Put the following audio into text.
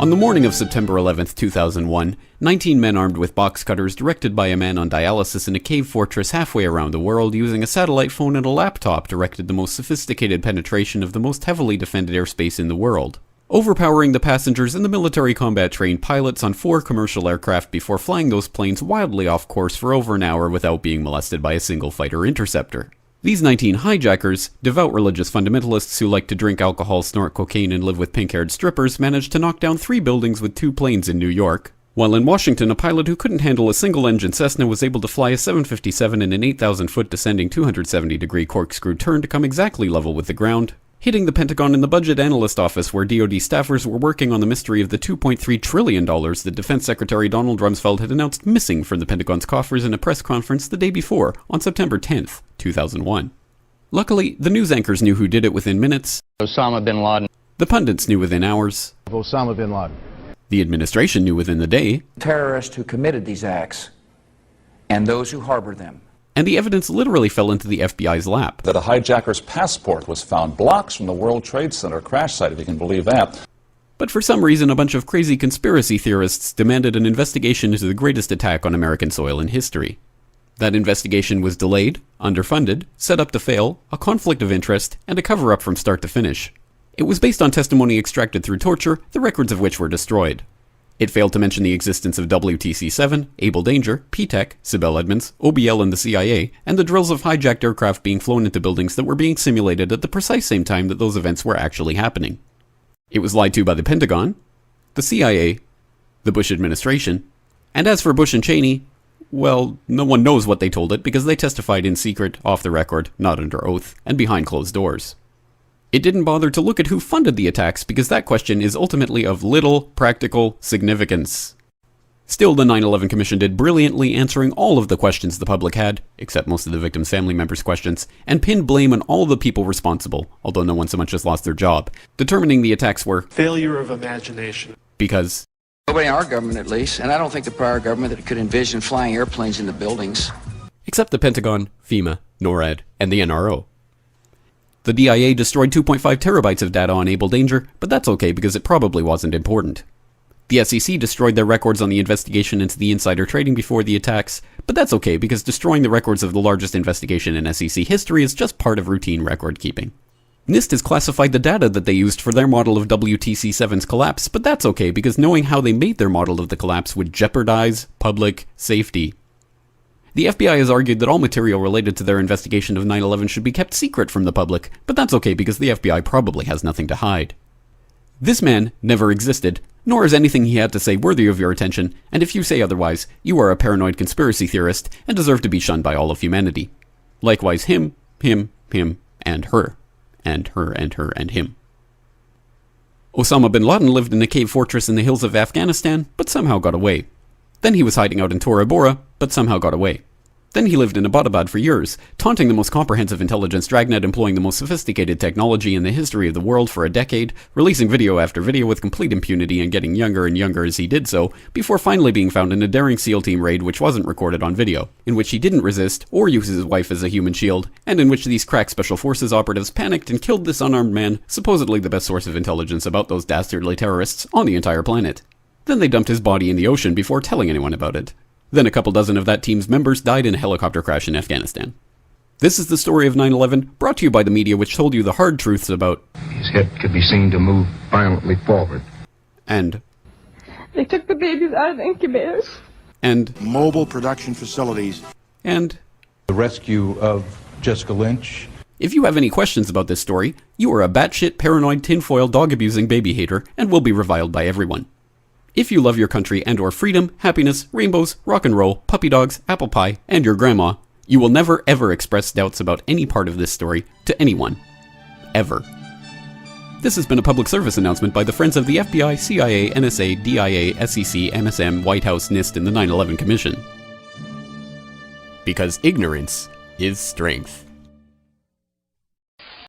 On the morning of September 11, 2001, 19 men armed with box cutters directed by a man on dialysis in a cave fortress halfway around the world using a satellite phone and a laptop directed the most sophisticated penetration of the most heavily defended airspace in the world, overpowering the passengers and the military combat-trained pilots on 4 commercial aircraft before flying those planes wildly off course for over an hour without being molested by a single fighter interceptor. These 19 hijackers, devout religious fundamentalists who like to drink alcohol, snort cocaine, and live with pink-haired strippers, managed to knock down 3 buildings with 2 planes in New York, while in Washington a pilot who couldn't handle a single-engine Cessna was able to fly a 757 in an 8,000-foot descending 270-degree corkscrew turn to come exactly level with the ground, hitting the Pentagon in the budget analyst office where DoD staffers were working on the mystery of the $2.3 trillion that Defense Secretary Donald Rumsfeld had announced missing from the Pentagon's coffers in a press conference the day before, on September 10th, 2001. Luckily, the news anchors knew who did it within minutes. Osama bin Laden. The pundits knew within hours. Osama bin Laden. The administration knew within the day. Terrorists who committed these acts and those who harbored them. And the evidence literally fell into the FBI's lap. That a hijacker's passport was found blocks from the World Trade Center crash site, if you can believe that. But for some reason, a bunch of crazy conspiracy theorists demanded an investigation into the greatest attack on American soil in history. That investigation was delayed, underfunded, set up to fail, a conflict of interest, and a cover-up from start to finish. It was based on testimony extracted through torture, the records of which were destroyed. It failed to mention the existence of WTC-7, Able Danger, P-TECH, Sibel Edmonds, OBL and the CIA, and the drills of hijacked aircraft being flown into buildings that were being simulated at the precise same time that those events were actually happening. It was lied to by the Pentagon, the CIA, the Bush administration, and as for Bush and Cheney, well, no one knows what they told it because they testified in secret, off the record, not under oath, and behind closed doors. It didn't bother to look at who funded the attacks because that question is ultimately of little practical significance. Still, the 9/11 Commission did brilliantly answering all of the questions the public had, except most of the victims' family members' questions, and pinned blame on all the people responsible, although no one so much as lost their job, determining the attacks were failure of imagination. Because Nobody in our government, at least, and I don't think the prior government that could envision flying airplanes into buildings. Except the Pentagon, FEMA, NORAD, and the NRO. The DIA destroyed 2.5 terabytes of data on Able Danger, but that's okay because it probably wasn't important. The SEC destroyed their records on the investigation into the insider trading before the attacks, but that's okay because destroying the records of the largest investigation in SEC history is just part of routine record keeping. NIST has classified the data that they used for their model of WTC-7's collapse, but that's okay because knowing how they made their model of the collapse would jeopardize public safety. The FBI has argued that all material related to their investigation of 9/11 should be kept secret from the public, but that's okay because the FBI probably has nothing to hide. This man never existed, nor is anything he had to say worthy of your attention, and if you say otherwise, you are a paranoid conspiracy theorist and deserve to be shunned by all of humanity. Likewise him, and her. And her, and her, and him. Osama bin Laden lived in a cave fortress in the hills of Afghanistan, but somehow got away. Then he was hiding out in Tora Bora, but somehow got away. Then he lived in Abbottabad for years, taunting the most comprehensive intelligence dragnet employing the most sophisticated technology in the history of the world for a decade, releasing video after video with complete impunity and getting younger and younger as he did so, before finally being found in a daring SEAL team raid which wasn't recorded on video, in which he didn't resist or use his wife as a human shield, and in which these crack special forces operatives panicked and killed this unarmed man, supposedly the best source of intelligence about those dastardly terrorists on the entire planet. Then they dumped his body in the ocean before telling anyone about it. Then a couple dozen of that team's members died in a helicopter crash in Afghanistan. This is the story of 9/11, brought to you by the media which told you the hard truths about his head could be seen to move violently forward. And they took the babies out of the incubators. And mobile production facilities. And the rescue of Jessica Lynch. If you have any questions about this story, you are a batshit paranoid tinfoil dog-abusing baby hater and will be reviled by everyone. If you love your country and or freedom, happiness, rainbows, rock and roll, puppy dogs, apple pie, and your grandma, you will never ever express doubts about any part of this story to anyone. Ever. This has been a public service announcement by the Friends of the FBI, CIA, NSA, DIA, SEC, MSM, White House, NIST, and the 9/11 Commission. Because ignorance is strength.